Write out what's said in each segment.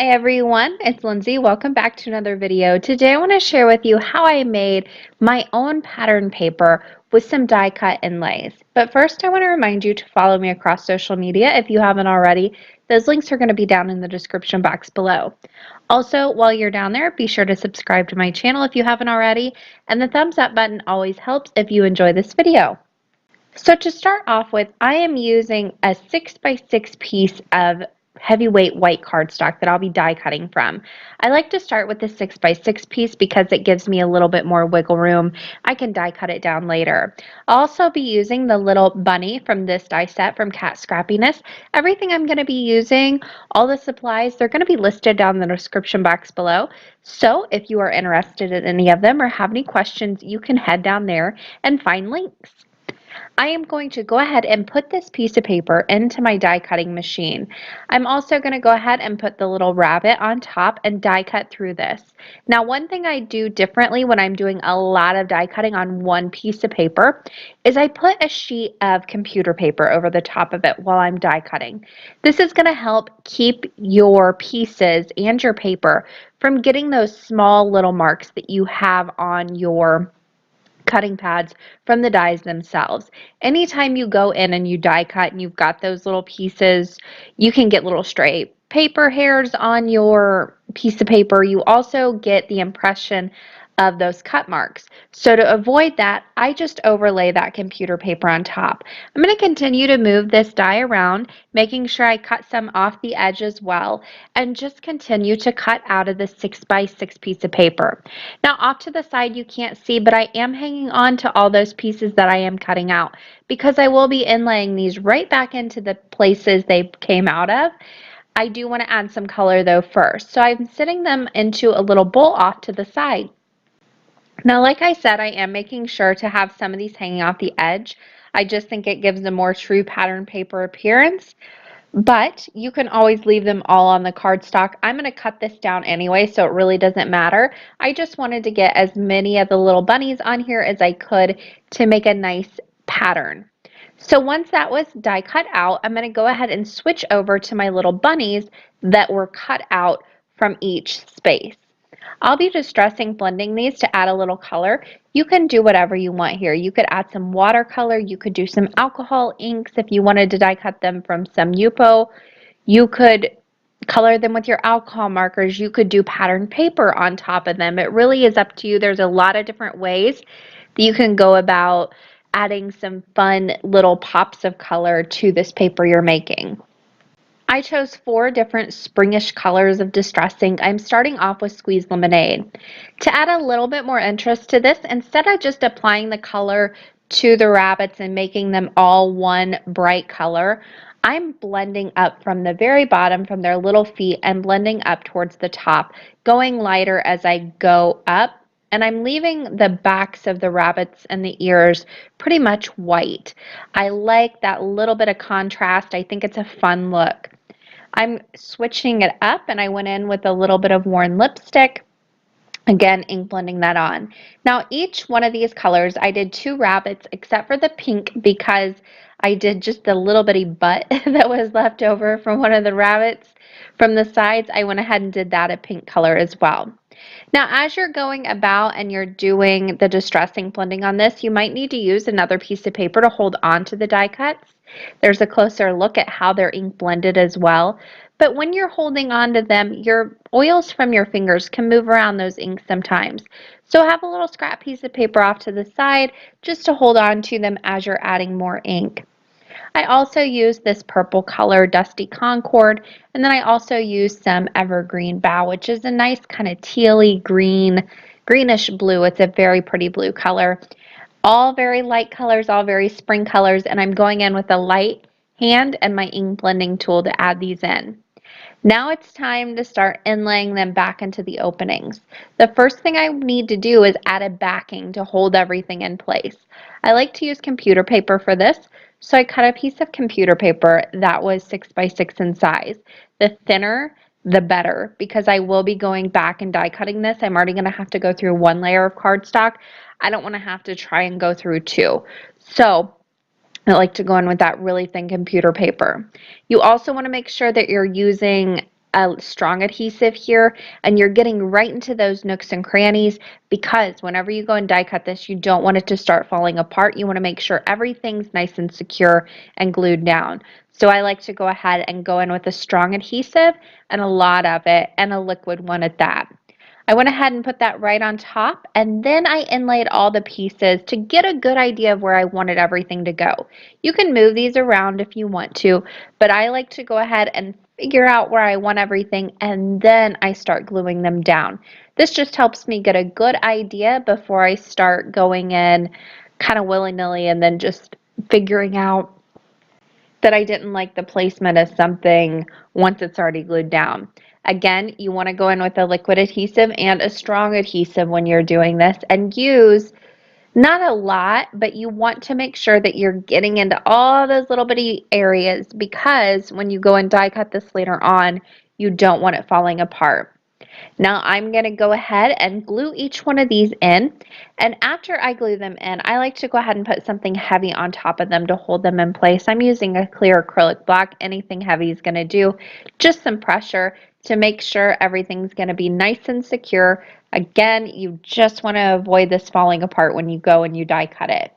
Hi everyone, it's Lindsay. Welcome back to another video. Today I want to share with you how I made my own pattern paper with some die cut inlays. But first I want to remind you to follow me across social media if you haven't already. Those links are going to be down in the description box below. Also, while you're down there, be sure to subscribe to my channel if you haven't already, and the thumbs up button always helps if you enjoy this video. So to start off with, I am using a 6x6 piece of heavyweight white cardstock that I'll be die cutting from. I like to start with the 6x6 piece because it gives me a little bit more wiggle room. I can die cut it down later. I'll also be using the little bunny from this die set from Scrappiness. Everything I'm going to be using, all the supplies, they're going to be listed down in the description box below. So if you are interested in any of them or have any questions, you can head down there and find links. I am going to go ahead and put this piece of paper into my die cutting machine. I'm also going to go ahead and put the little rabbit on top and die cut through this. Now, one thing I do differently when I'm doing a lot of die cutting on one piece of paper is I put a sheet of computer paper over the top of it while I'm die cutting. This is going to help keep your pieces and your paper from getting those small little marks that you have on your cutting pads from the dies themselves. Anytime you go in and you die cut and you've got those little pieces, you can get little stray paper hairs on your piece of paper. You also get the impression of those cut marks. So to avoid that, I just overlay that computer paper on top. I'm going to continue to move this die around, making sure I cut some off the edge as well, and just continue to cut out of the 6x6 piece of paper. Now off to the side you can't see, but I am hanging on to all those pieces that I am cutting out because I will be inlaying these right back into the places they came out of. I do want to add some color though first. So I'm sitting them into a little bowl off to the side. Now, like I said, I am making sure to have some of these hanging off the edge. I just think it gives a more true pattern paper appearance, but you can always leave them all on the cardstock. I'm going to cut this down anyway, so it really doesn't matter. I just wanted to get as many of the little bunnies on here as I could to make a nice pattern. So once that was die cut out, I'm going to go ahead and switch over to my little bunnies that were cut out from each space. I'll be distressing blending these to add a little color. You can do whatever you want here. You could add some watercolor. You could do some alcohol inks if you wanted to die cut them from some Yupo. You could color them with your alcohol markers. You could do pattern paper on top of them. It really is up to you. There's a lot of different ways that you can go about adding some fun little pops of color to this paper you're making. I chose 4 different springish colors of distressing. I'm starting off with Squeeze Lemonade. To add a little bit more interest to this, instead of just applying the color to the rabbits and making them all one bright color, I'm blending up from the very bottom from their little feet and blending up towards the top, going lighter as I go up. And I'm leaving the backs of the rabbits and the ears pretty much white. I like that little bit of contrast. I think it's a fun look. I'm switching it up and I went in with a little bit of worn lipstick. Again, ink blending that on. Now each one of these colors, I did 2 rabbits except for the pink because I did just a little bitty butt that was left over from one of the rabbits. From the sides, I went ahead and did that a pink color as well. Now, as you're going about and you're doing the distressing blending on this, you might need to use another piece of paper to hold on to the die cuts. There's a closer look at how they're ink blended as well. But when you're holding on to them, your oils from your fingers can move around those inks sometimes. So have a little scrap piece of paper off to the side just to hold on to them as you're adding more ink. I also used this purple color Dusty Concord, and then I also used some Evergreen Bough, which is a nice kind of tealy green, greenish blue. It's a very pretty blue color. All very light colors, all very spring colors, and I'm going in with a light hand and my ink blending tool to add these in. Now it's time to start inlaying them back into the openings. The first thing I need to do is add a backing to hold everything in place. I like to use computer paper for this, so I cut a piece of computer paper that was 6x6 in size. The thinner, the better, because I will be going back and die cutting this. I'm already going to have to go through 1 layer of cardstock. I don't want to have to try and go through 2. So I like to go in with that really thin computer paper. You also want to make sure that you're using a strong adhesive here, and you're getting right into those nooks and crannies, because whenever you go and die cut this, you don't want it to start falling apart. You want to make sure everything's nice and secure and glued down. So I like to go ahead and go in with a strong adhesive and a lot of it, and a liquid one at that. I went ahead and put that right on top, and then I inlaid all the pieces to get a good idea of where I wanted everything to go. You can move these around if you want to, but I like to go ahead and figure out where I want everything, and then I start gluing them down. This just helps me get a good idea before I start going in kind of willy-nilly and then just figuring out that I didn't like the placement of something once it's already glued down. Again, you want to go in with a liquid adhesive and a strong adhesive when you're doing this, and use not a lot, but you want to make sure that you're getting into all those little bitty areas, because when you go and die cut this later on, you don't want it falling apart. Now I'm going to go ahead and glue each one of these in, and after I glue them in, I like to go ahead and put something heavy on top of them to hold them in place. I'm using a clear acrylic block. Anything heavy is going to do. Just some pressure to make sure everything's going to be nice and secure. Again, you just want to avoid this falling apart when you go and you die cut it.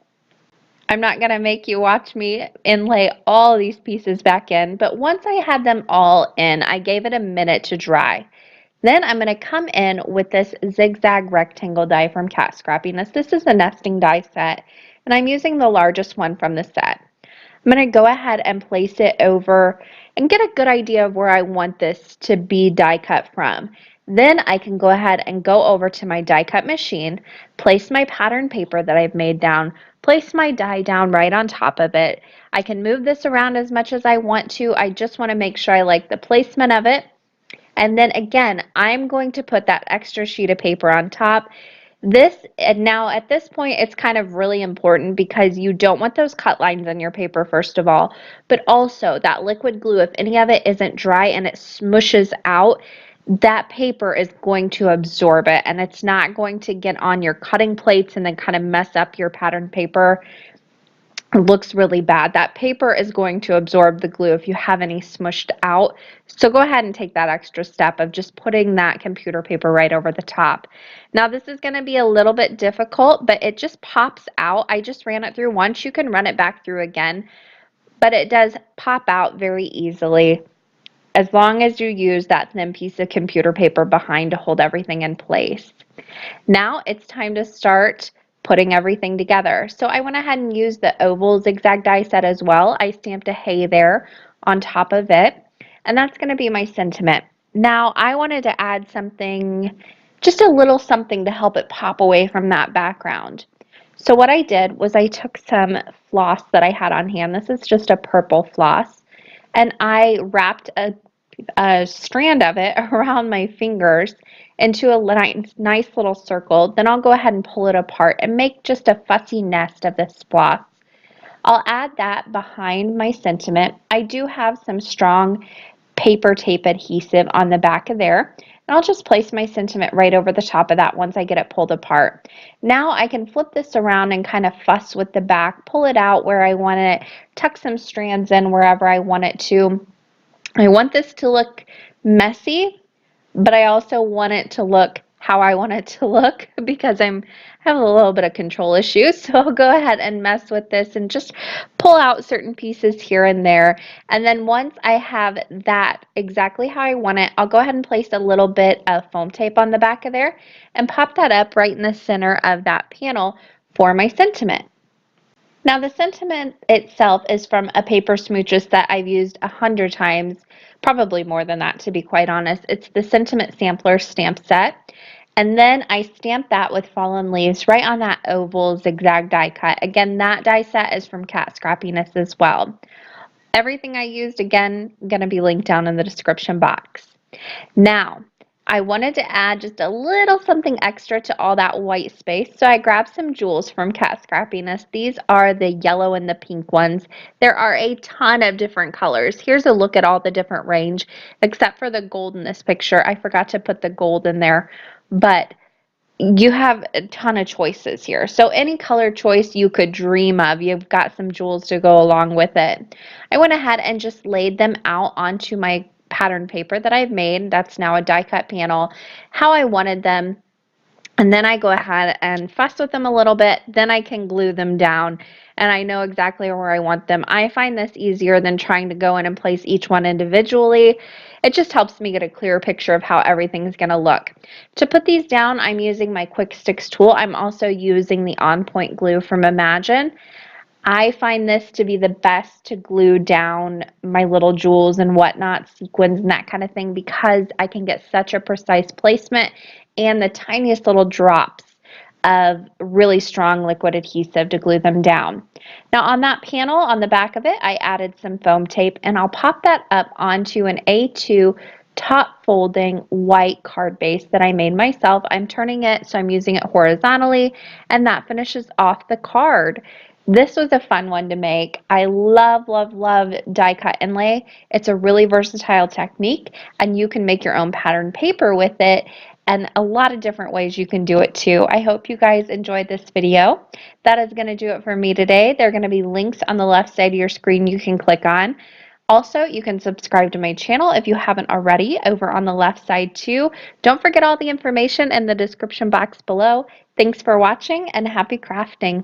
I'm not going to make you watch me inlay all these pieces back in, but once I had them all in, I gave it a minute to dry. Then I'm going to come in with this zigzag rectangle die from Scrappiness. This is a nesting die set, and I'm using the largest one from the set. I'm going to go ahead and place it over and get a good idea of where I want this to be die cut from. Then I can go ahead and go over to my die cut machine, place my pattern paper that I've made down, place my die down right on top of it. I can move this around as much as I want to. I just want to make sure I like the placement of it. And then again, I'm going to put that extra sheet of paper on top. Now at this point, it's kind of really important, because you don't want those cut lines on your paper, first of all, but also that liquid glue, if any of it isn't dry and it smushes out, that paper is going to absorb it, and it's not going to get on your cutting plates and then kind of mess up your pattern paper. It looks really bad. That paper is going to absorb the glue if you have any smushed out. So go ahead and take that extra step of just putting that computer paper right over the top. Now this is going to be a little bit difficult, but it just pops out. I just ran it through once. You can run it back through again, but it does pop out very easily, as long as you use that thin piece of computer paper behind to hold everything in place. Now it's time to start putting everything together. So I went ahead and used the oval zigzag die set as well. I stamped a hay there on top of it, and that's going to be my sentiment. Now I wanted to add something, just a little something to help it pop away from that background. So what I did was I took some floss that I had on hand. This is just a purple floss, and I wrapped a strand of it around my fingers into a nice little circle. Then I'll go ahead and pull it apart and make just a fussy nest of this floss. I'll add that behind my sentiment. I do have some strong paper tape adhesive on the back of there, and I'll just place my sentiment right over the top of that once I get it pulled apart. Now I can flip this around and kind of fuss with the back, pull it out where I want it, tuck some strands in wherever I want it to. I want this to look messy, but I also want it to look how I want it to look, because I have a little bit of control issues. So I'll go ahead and mess with this and just pull out certain pieces here and there. And then once I have that exactly how I want it, I'll go ahead and place a little bit of foam tape on the back of there and pop that up right in the center of that panel for my sentiment. Now the sentiment itself is from a paper smooches that I've used 100 times, probably more than that to be quite honest. It's the Sentiment Sampler stamp set. And then I stamped that with fallen leaves right on that oval zigzag die cut. Again, that die set is from Scrappiness as well. Everything I used, again, going to be linked down in the description box. Now, I wanted to add just a little something extra to all that white space, so I grabbed some jewels from Scrappiness. These are the yellow and the pink ones. There are a ton of different colors. Here's a look at all the different range, except for the gold in this picture. I forgot to put the gold in there, but you have a ton of choices here. So any color choice you could dream of, you've got some jewels to go along with it. I went ahead and just laid them out onto my pattern paper that I've made. That's now a die cut panel, how I wanted them. And then I go ahead and fuss with them a little bit. Then I can glue them down and I know exactly where I want them. I find this easier than trying to go in and place each one individually. It just helps me get a clearer picture of how everything's going to look. To put these down, I'm using my Quick Sticks tool. I'm also using the On Point glue from Imagine. I find this to be the best to glue down my little jewels and whatnot, sequins and that kind of thing, because I can get such a precise placement and the tiniest little drops of really strong liquid adhesive to glue them down. Now on that panel on the back of it, I added some foam tape and I'll pop that up onto an A2 top folding white card base that I made myself. I'm turning it so I'm using it horizontally and that finishes off the card. This was a fun one to make. I love, love, love die cut inlay. It's a really versatile technique and you can make your own pattern paper with it and a lot of different ways you can do it too. I hope you guys enjoyed this video. That is going to do it for me today. There are going to be links on the left side of your screen you can click on. Also, you can subscribe to my channel if you haven't already over on the left side too. Don't forget all the information in the description box below. Thanks for watching and happy crafting.